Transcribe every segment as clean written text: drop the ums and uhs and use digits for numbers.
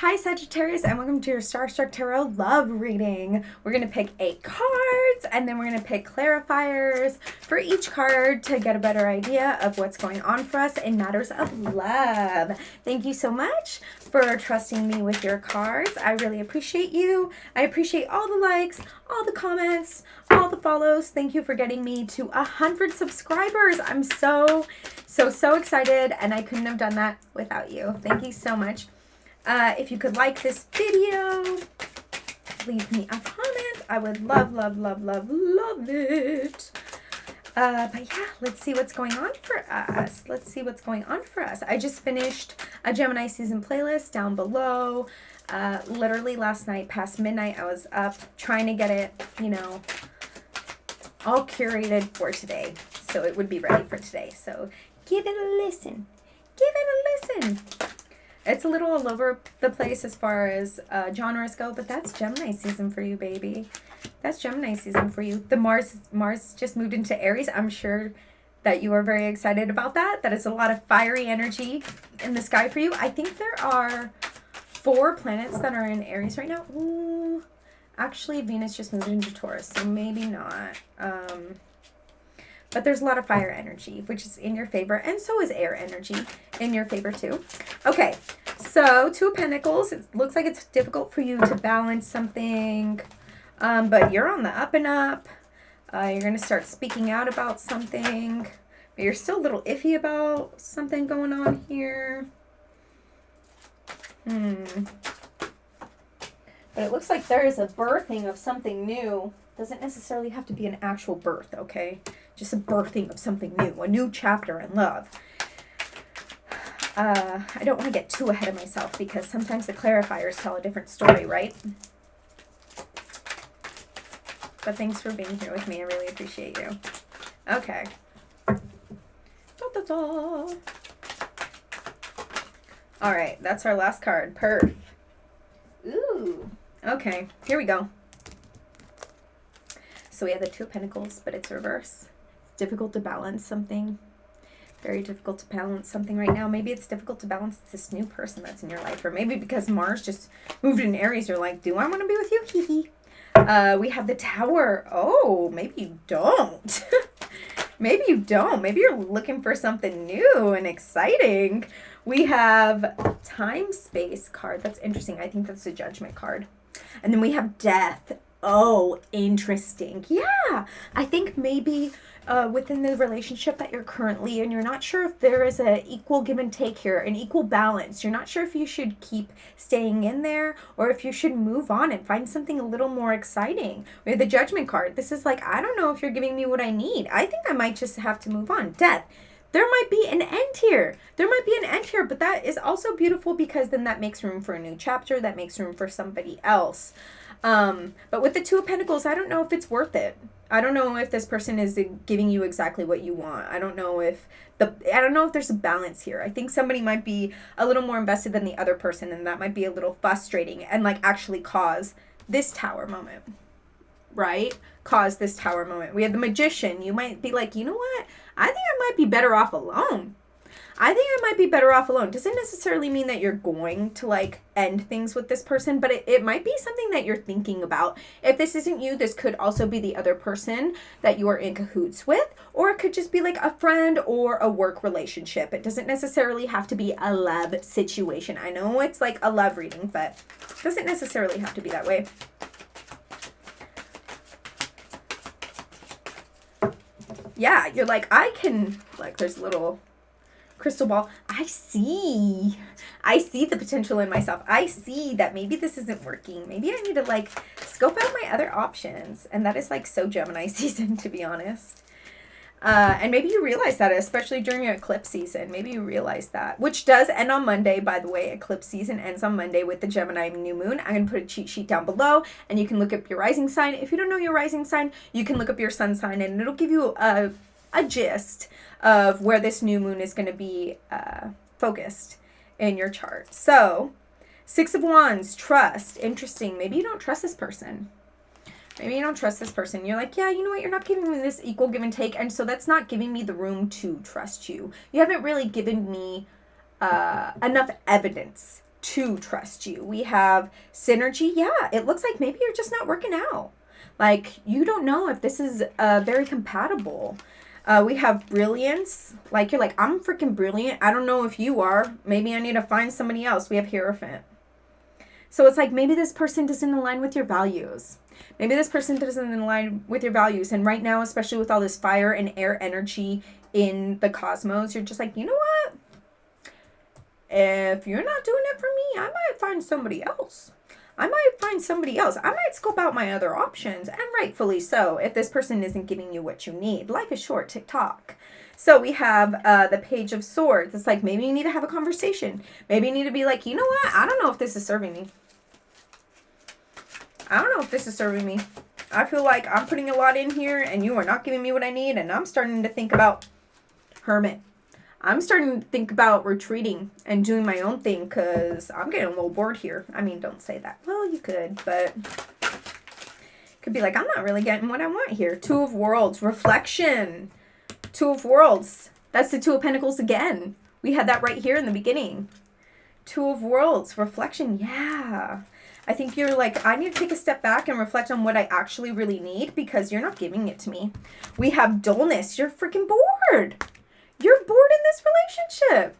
Hi Sagittarius, and welcome to your Starstruck Tarot love reading. We're going to pick 8 cards and then we're going to pick clarifiers for each card to get a better idea of what's going on for us in matters of love. Thank you so much for trusting me with your cards. I really appreciate you. I appreciate all the likes, all the comments, all the follows. Thank you for getting me to 100 subscribers. I'm so excited, and I couldn't have done that without you. Thank you so much. If you could like this video, leave me a comment. I would love it. But yeah, let's see what's going on for us. I just finished a Gemini season playlist down below. Literally last night past midnight, I was up trying to get it, all curated for today. So it would be ready for today. So give it a listen. It's a little all over the place as far as genres go, but that's Gemini season for you, baby. That's Gemini season for you. The Mars just moved into Aries. I'm sure that you are very excited about that. That is a lot of fiery energy in the sky for you. I think there are 4 planets that are in Aries right now. Ooh, actually, Venus just moved into Taurus, so maybe not. But there's a lot of fire energy, which is in your favor, and so is air energy in your favor too. Okay, so 2 of Pentacles. It looks like it's difficult for you to balance something, but you're on the up and up. You're going to start speaking out about something, but you're still a little iffy about something going on here. But it looks like there is a birthing of something new. Doesn't necessarily have to be an actual birth, okay? Just a birthing of something new, a new chapter in love. I don't want to get too ahead of myself because sometimes the clarifiers tell a different story, right? But thanks for being here with me. I really appreciate you. Okay. All right, that's our last card. Perf. Ooh. Okay, here we go. So we have the 2 of Pentacles, but it's reverse. It's difficult to balance something. Very difficult to balance something right now. Maybe it's difficult to balance this new person that's in your life. Or maybe because Mars just moved in Aries, you're like, do I want to be with you? Hee hee. We have the Tower. Oh, maybe you don't. Maybe you don't. Maybe you're looking for something new and exciting. We have Time Space card. That's interesting. I think that's the Judgment card. And then we have Death. Oh, interesting. Yeah, I think maybe within the relationship that you're currently in, you're not sure if there is an equal give and take here, an equal balance. You're not sure if you should keep staying in there or if you should move on and find something a little more exciting. We have the Judgment card. This is like, I don't know if you're giving me what I need. I think I might just have to move on. Death. There might be an end here. But that is also beautiful because then that makes room for a new chapter. That makes room for somebody else. But with the 2 of Pentacles, I don't know if it's worth it. I don't know if this person is giving you exactly what you want. I don't know if there's a balance here. I think somebody might be a little more invested than the other person, and that might be a little frustrating and like actually cause this Tower moment. Right? Cause this Tower moment. We have the Magician. You might be like, you know what? I think I might be better off alone. Doesn't necessarily mean that you're going to like end things with this person, but it might be something that you're thinking about. If this isn't you, this could also be the other person that you are in cahoots with, or it could just be like a friend or a work relationship. It doesn't necessarily have to be a love situation. I know it's like a love reading, but it doesn't necessarily have to be that way. Yeah, you're like, I can, like, there's a little crystal ball. I see the potential in myself. I see that maybe this isn't working. Maybe I need to like scope out my other options. And that is like so Gemini season, to be honest. And maybe you realize that, especially during your eclipse season. Maybe you realize that, which does end on Monday, by the way. Eclipse season ends on Monday with the Gemini new moon. I'm going to put a cheat sheet down below, and you can look up your rising sign. If you don't know your rising sign, you can look up your sun sign, and it'll give you a gist of where this new moon is going to be focused in your chart. So, 6 of Wands, trust. Interesting. Maybe you don't trust this person. You're like, yeah, you know what? You're not giving me this equal give and take. And so that's not giving me the room to trust you. You haven't really given me enough evidence to trust you. We have synergy. Yeah, it looks like maybe you're just not working out. Like, you don't know if this is very compatible. We have brilliance. Like, you're like, I'm freaking brilliant. I don't know if you are. Maybe I need to find somebody else. We have Hierophant. So it's like, maybe this person doesn't align with your values. Maybe this person doesn't align with your values. And right now, especially with all this fire and air energy in the cosmos, you're just like, you know what? If you're not doing it for me, I might find somebody else. I might scope out my other options, and rightfully so, if this person isn't giving you what you need. Life is short, TikTok. So we have the Page of Swords. It's like, maybe you need to have a conversation. Maybe you need to be like, you know what? I don't know if this is serving me. I feel like I'm putting a lot in here, and you are not giving me what I need, and I'm starting to think about Hermit. I'm starting to think about retreating and doing my own thing because I'm getting a little bored here. I mean, don't say that. Well, you could, but could be like, I'm not really getting what I want here. Two of Worlds, reflection. Two of Worlds. That's the Two of Pentacles again. We had that right here in the beginning. Two of Worlds, reflection. Yeah. I think you're like, I need to take a step back and reflect on what I actually really need because you're not giving it to me. We have dullness. You're freaking bored. You're bored in this relationship.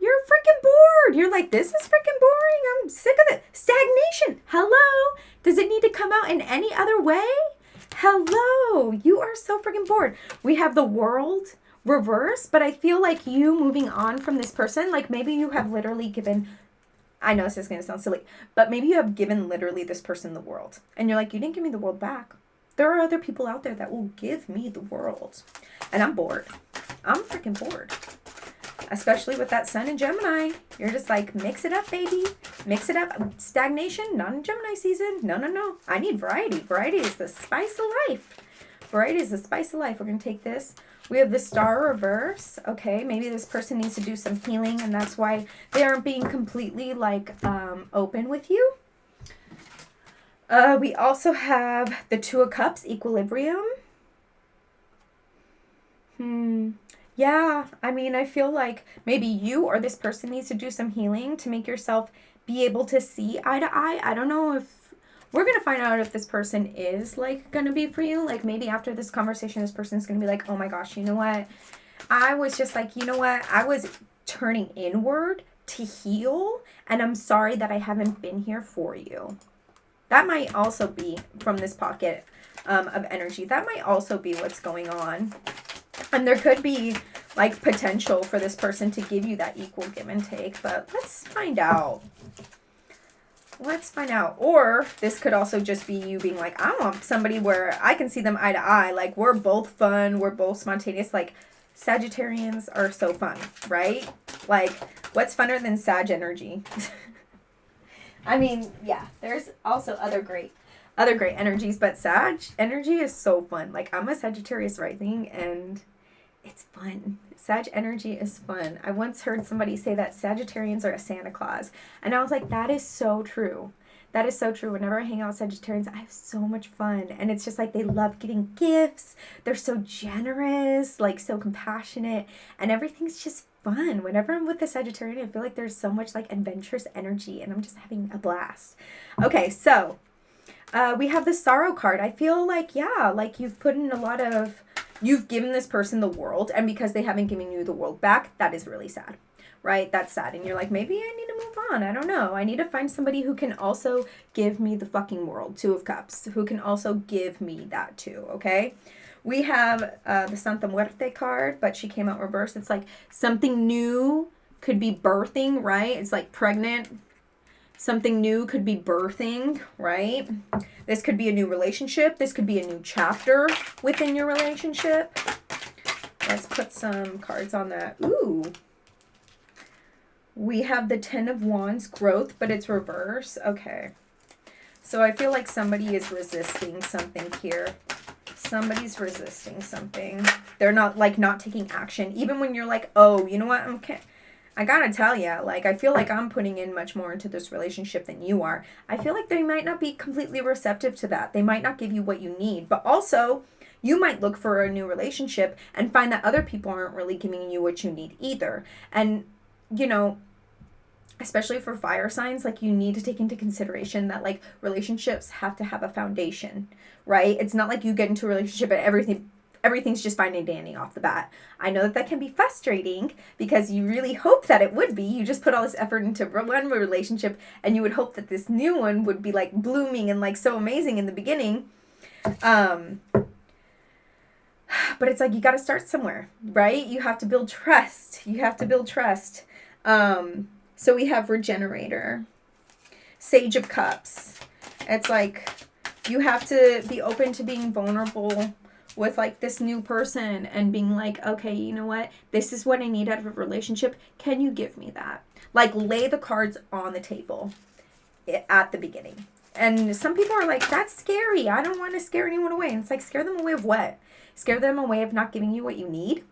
You're freaking bored. You're like, this is freaking boring. I'm sick of it. Stagnation. Hello? Does it need to come out in any other way? Hello? You are so freaking bored. We have the World reverse, but I feel like you moving on from this person, like maybe you have literally given, I know this is going to sound silly, but maybe you have given literally this person the world. And you're like, you didn't give me the world back. There are other people out there that will give me the world. And I'm bored. I'm freaking bored. Especially with that sun in Gemini. You're just like, mix it up, baby. Mix it up. Stagnation, not in Gemini season. No. I need variety. Variety is the spice of life. Variety is the spice of life. We're going to take this. We have the Star reverse. Okay, maybe this person needs to do some healing, and that's why they aren't being completely, like, open with you. We also have the Two of Cups, equilibrium. Yeah, I mean, I feel like maybe you or this person needs to do some healing to make yourself be able to see eye to eye. I don't know if we're going to find out if this person is like going to be for you. Like maybe after this conversation, this person's going to be like, oh my gosh, you know what? I was just like, you know what? I was turning inward to heal, and I'm sorry that I haven't been here for you. That might also be from this pocket of energy. That might also be what's going on. And there could be like potential for this person to give you that equal give and take, but let's find out. Or this could also just be you being like, I want somebody where I can see them eye to eye. Like, we're both fun. We're both spontaneous. Like, Sagittarians are so fun, right? Like, what's funner than Sag energy? I mean, yeah, there's also other great energies, but Sag energy is so fun. Like, I'm a Sagittarius Rising, and it's fun. Sag energy is fun. I once heard somebody say that Sagittarians are a Santa Claus, and I was like, that is so true. That is so true. Whenever I hang out with Sagittarians, I have so much fun, and it's just like they love getting gifts. They're so generous, like so compassionate, and everything's just fun. Whenever I'm with the Sagittarian, I feel like there's so much like adventurous energy, and I'm just having a blast. Okay, so we have the Sorrow card. I feel like, yeah, like you've put in a lot of, you've given this person the world, and because they haven't given you the world back, that is really sad, right? That's sad. And you're like, maybe I need to move on. I don't know. I need to find somebody who can also give me the fucking world. Two of Cups, who can also give me that too, okay? We have the Santa Muerte card, but she came out reversed. It's like something new could be birthing, right? It's like pregnant. Something new could be birthing, right? This could be a new relationship. This could be a new chapter within your relationship. Let's put some cards on that. Ooh. We have the Ten of Wands, growth, but it's reverse. Okay. So I feel like somebody is resisting something here. Somebody's resisting something. They're not taking action. Even when you're like, oh, you know what? I gotta tell you, like, I feel like I'm putting in much more into this relationship than you are. I feel like they might not be completely receptive to that. They might not give you what you need. But also, you might look for a new relationship and find that other people aren't really giving you what you need either. And, you know, especially for fire signs, like you need to take into consideration that like relationships have to have a foundation, right? It's not like you get into a relationship and everything's just fine and dandy off the bat. I know that can be frustrating because you really hope that it would be. You just put all this effort into one relationship and you would hope that this new one would be like blooming and like so amazing in the beginning. But it's like you got to start somewhere, right? You have to build trust. So we have Regenerator, Sage of Cups. It's like you have to be open to being vulnerable with like this new person and being like, okay, you know what? This is what I need out of a relationship. Can you give me that? Like lay the cards on the table at the beginning. And some people are like, that's scary. I don't want to scare anyone away. And it's like, scare them away of what? Scare them away of not giving you what you need?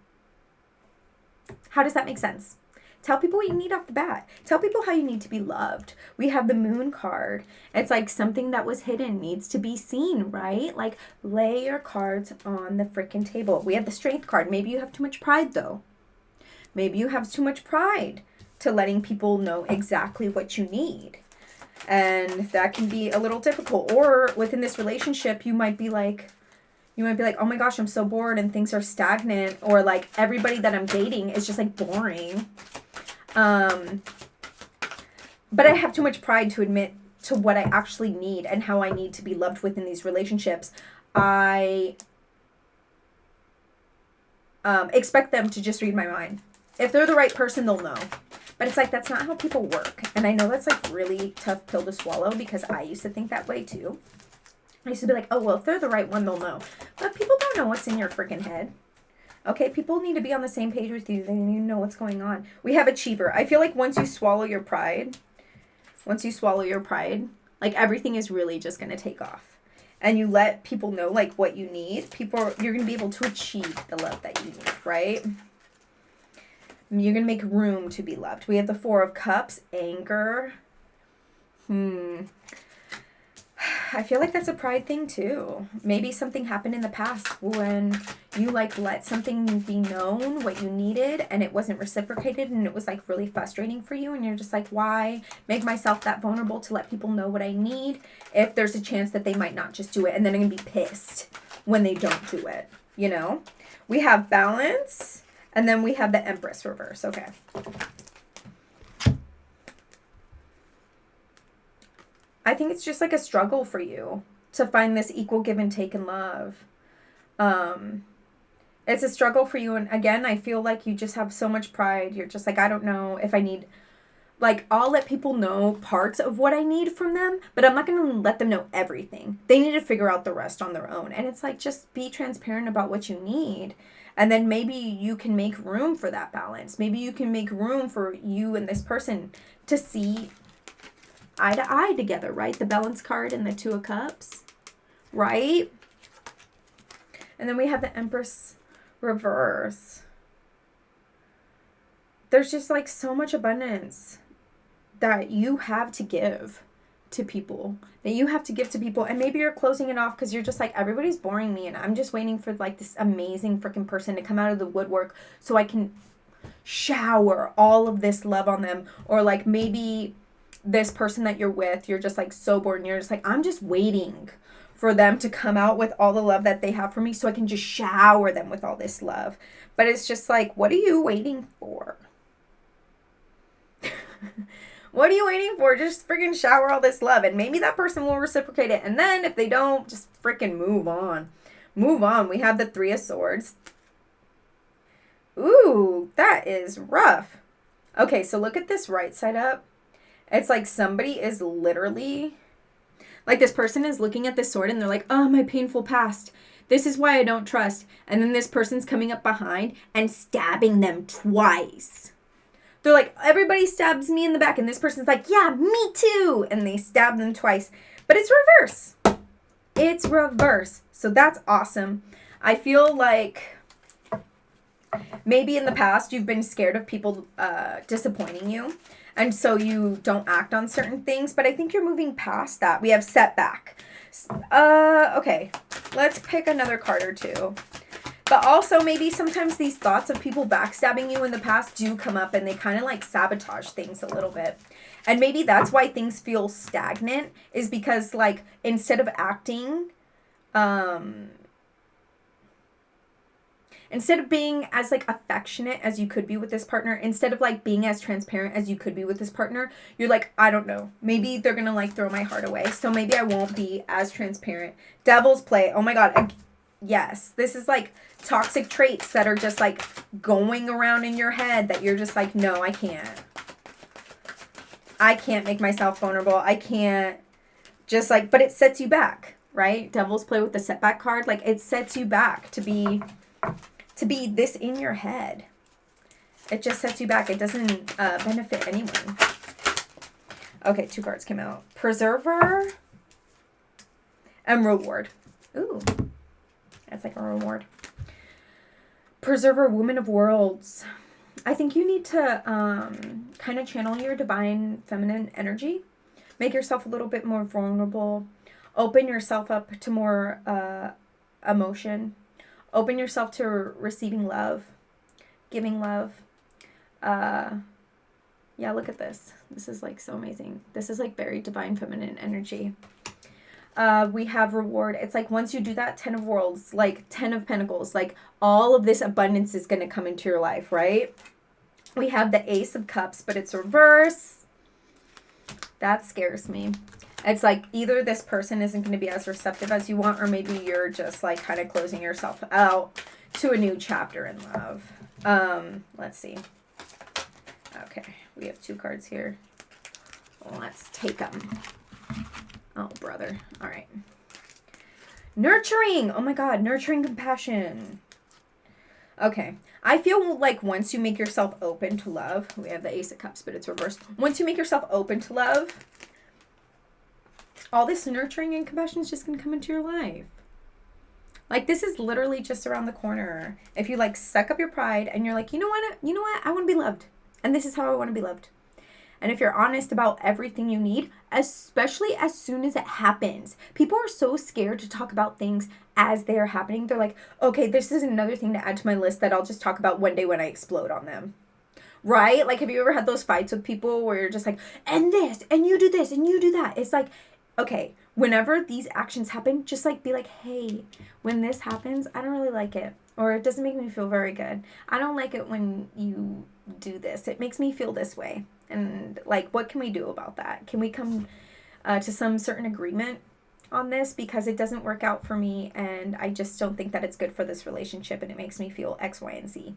How does that make sense? Tell people what you need off the bat. Tell people how you need to be loved. We have the Moon card. It's like something that was hidden needs to be seen, right? Like lay your cards on the freaking table. We have the Strength card. Maybe you have too much pride though. Maybe you have too much pride to letting people know exactly what you need. And that can be a little difficult. Or within this relationship, you might be like, oh my gosh, I'm so bored and things are stagnant. Or like everybody that I'm dating is just like boring. But I have too much pride to admit to what I actually need and how I need to be loved within these relationships. I expect them to just read my mind. If they're the right person, they'll know. But it's like, that's not how people work. And I know that's like really tough pill to swallow because I used to think that way too. I used to be like, oh, well, if they're the right one, they'll know. But people don't know what's in your freaking head. Okay, people need to be on the same page with you. They need to know what's going on. We have Achiever. I feel like once you swallow your pride, like everything is really just going to take off. And you let people know like what you need. You're going to be able to achieve the love that you need, right? You're going to make room to be loved. We have the Four of Cups, anger. I feel like that's a pride thing too. Maybe something happened in the past when you like let something be known what you needed and it wasn't reciprocated and it was like really frustrating for you and you're just like, why make myself that vulnerable to let people know what I need if there's a chance that they might not just do it and then I'm gonna be pissed when they don't do it, you know? We have Balance and then we have the Empress reverse. Okay. I think it's just like a struggle for you to find this equal give and take in love. It's a struggle for you. And again, I feel like you just have so much pride. You're just like, I don't know if I need, like, I'll let people know parts of what I need from them, but I'm not going to let them know everything. They need to figure out the rest on their own. And it's like, just be transparent about what you need. And then maybe you can make room for that balance. Maybe you can make room for you and this person to see eye to eye together, right? The Balance card and the Two of Cups, right? And then we have the Empress reverse. There's just like so much abundance that you have to give to people, and maybe you're closing it off because you're just like, everybody's boring me and I'm just waiting for like this amazing freaking person to come out of the woodwork so I can shower all of this love on them. Or like maybe this person that you're with, you're just like so bored and you're just like, I'm just waiting for them to come out with all the love that they have for me so I can just shower them with all this love. But it's just like, what are you waiting for? What are you waiting for? Just freaking shower all this love and maybe that person will reciprocate it. And then if they don't, just freaking move on. We have the Three of Swords. Ooh, that is rough. Okay, so look at this right side up. It's like somebody is literally, like this person is looking at this sword and they're like, oh, my painful past. This is why I don't trust. And then this person's coming up behind and stabbing them twice. They're like, everybody stabs me in the back. And this person's like, yeah, me too. And they stab them twice. But it's reverse. So that's awesome. I feel like maybe in the past you've been scared of people disappointing you. And so you don't act on certain things, but I think you're moving past that. We have Setback. Okay, let's pick another card or two. But also maybe sometimes these thoughts of people backstabbing you in the past do come up and they kind of like sabotage things a little bit. And maybe that's why things feel stagnant, is because like instead of acting, instead of being as like affectionate as you could be with this partner, instead of like being as transparent as you could be with this partner, you're like, I don't know, maybe they're gonna like throw my heart away, so maybe I won't be as transparent. Devil's play. Oh my God. Yes, this is like toxic traits that are just like going around in your head that you're just like, no, I can't make myself vulnerable. I can't just like, but it sets you back, right? Devil's play with the setback card. Like it sets you back to be this in your head. It just sets you back. It doesn't benefit anyone. Okay, 2 cards came out. Preserver and reward. Ooh, that's like a reward. Preserver, Woman of Worlds. I think you need to kind of channel your divine feminine energy. Make yourself a little bit more vulnerable. Open yourself up to more emotion. Open yourself to receiving love, giving love. Yeah, look at this. This is like so amazing. This is like very divine feminine energy. We have reward. It's like once you do that, 10 of Worlds, like 10 of Pentacles, like all of this abundance is going to come into your life, right? We have the Ace of Cups, but it's reverse. That scares me. It's like either this person isn't going to be as receptive as you want, or maybe you're just like kind of closing yourself out to a new chapter in love. Let's see. Okay, we have 2 cards here. Let's take them. Oh, brother. All right. Nurturing. Oh my God. Nurturing compassion. Okay. I feel like once you make yourself open to love, we have the Ace of Cups, but it's reversed. Once you make yourself open to love, all this nurturing and compassion is just going to come into your life. Like this is literally just around the corner. If you like suck up your pride and you're like, you know what? I want to be loved. And this is how I want to be loved. And if you're honest about everything you need, especially as soon as it happens, people are so scared to talk about things as they're happening. They're like, okay, this is another thing to add to my list that I'll just talk about one day when I explode on them. Right? Like, have you ever had those fights with people where you're just like, and this, and you do this, and you do that? It's like, okay, whenever these actions happen, just like be like, hey, when this happens, I don't really like it. Or it doesn't make me feel very good. I don't like it when you do this. It makes me feel this way. And like, what can we do about that? Can we come to some certain agreement on this? Because it doesn't work out for me and I just don't think that it's good for this relationship and it makes me feel X, Y, and Z.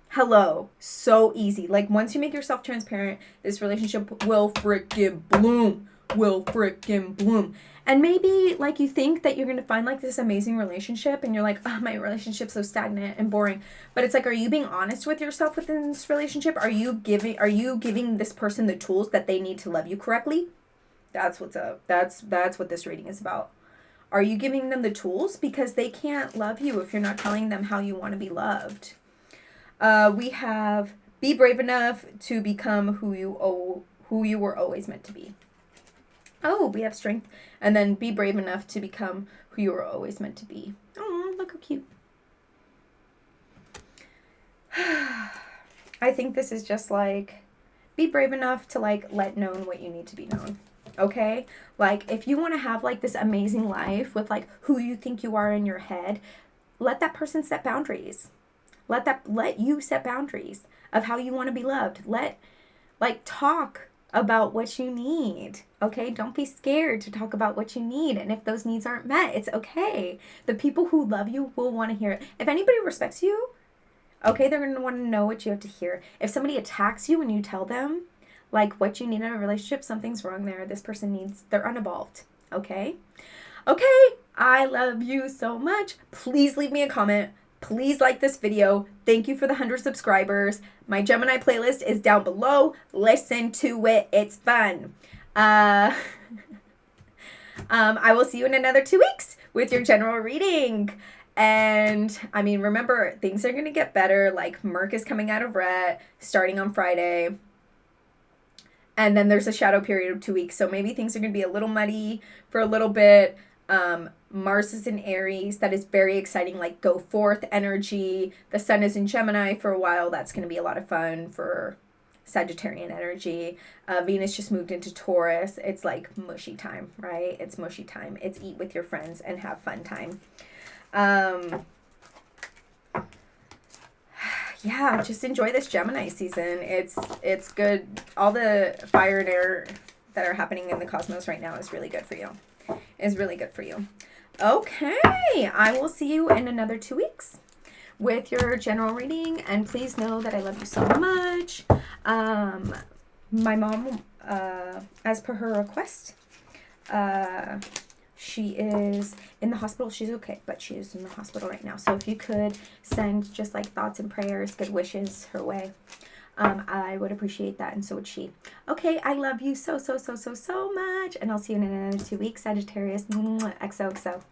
Hello. So easy. Like once you make yourself transparent, this relationship will freaking bloom. And maybe like you think that you're going to find like this amazing relationship and you're like, oh, my relationship's so stagnant and boring. But it's like, are you being honest with yourself within this relationship? Are you giving this person the tools that they need to love you correctly? That's what's up. That's what this reading is about. Are you giving them the tools? Because they can't love you if you're not telling them how you want to be loved. We have be brave enough to become who you were always meant to be. Oh, we have strength. And then be brave enough to become who you were always meant to be. Oh, look how cute. I think this is just like, be brave enough to like let known what you need to be known. Okay? Like if you want to have like this amazing life with like who you think you are in your head, let that person set boundaries. Let you set boundaries of how you want to be loved. Talk about what you need. Okay? Don't be scared to talk about what you need. And if those needs aren't met, it's okay. The people who love you will want to hear it. If anybody respects you, okay, they're going to want to know what you have to hear. If somebody attacks you and you tell them like what you need in a relationship, something's wrong there. This person they're unevolved. Okay? Okay. I love you so much. Please leave me a comment. Please like this video. Thank you for the 100 subscribers. My Gemini playlist is down below. Listen to it. It's fun. I will see you in another 2 weeks with your general reading. And I mean, remember, things are going to get better. Like Merc is coming out of Ret starting on Friday. And then there's a shadow period of 2 weeks. So maybe things are going to be a little muddy for a little bit. Mars is in Aries. That is very exciting, like go forth energy. The sun is in Gemini for a while. That's going to be a lot of fun for Sagittarian energy. Venus just moved into Taurus. It's like mushy time, right? It's mushy time. It's eat with your friends and have fun time. Yeah, just enjoy this Gemini season. It's good. All the fire and air that are happening in the cosmos right now is really good for you. Is really good for you. Okay, I will see you in another 2 weeks with your general reading, and please know that I love you so much. My mom, as per her request, she is in the hospital. She's okay, but she is in the hospital right now. So if you could send just like thoughts and prayers, good wishes her way, I would appreciate that, and so would she. Okay, I love you so much, and I'll see you in another 2 weeks, Sagittarius. XOXO.